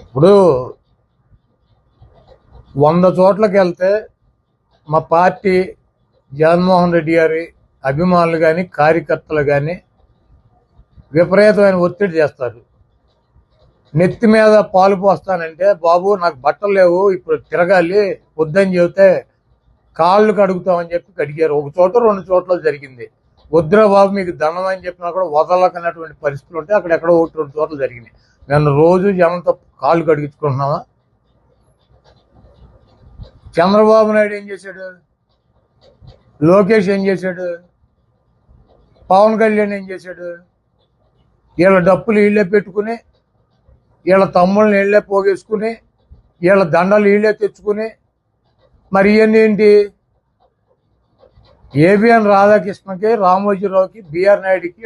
ఇప్పుడు 100 చోట్లకి వెళ్తే మా పార్టీ జగన్మోహన్ రెడ్డి గారి అభిమానులు కానీ కార్యకర్తలు కానీ విపరీతమైన ఒత్తిడి చేస్తారు. నెత్తి మీద పాలు పోస్తానంటే, బాబు నాకు బట్టలు లేవు, ఇప్పుడు తిరగాలి, వద్దని చెబితే కాళ్ళు కడుగుతామని చెప్పి కడిగారు. 1 చోట 2 చోట్ల జరిగింది. వద్దురా బాబు మీకు దండం అని చెప్పినా కూడా వదలకన్నటువంటి పరిస్థితులు ఉంటే అక్కడెక్కడో 1-2 చోట్ల జరిగినాయి. నేను రోజు జనంతో కాళ్ళు కడిగించుకుంటున్నావా? చంద్రబాబు నాయుడు ఏం చేశాడు? లోకేష్ ఏం చేశాడు? పవన్ కళ్యాణ్ ఏం చేశాడు? వీళ్ళ డప్పులు వీళ్ళే పెట్టుకుని, వీళ్ళ తమ్ముళ్ళని వీళ్ళే పోగేసుకుని, వీళ్ళ దండలు వీళ్ళే తెచ్చుకుని, మరి ఇవన్నీ ఏంటి? ఏబిఎన్ రాధాకృష్ణకి, రామోజీరావుకి, బిఆర్ నాయుడికి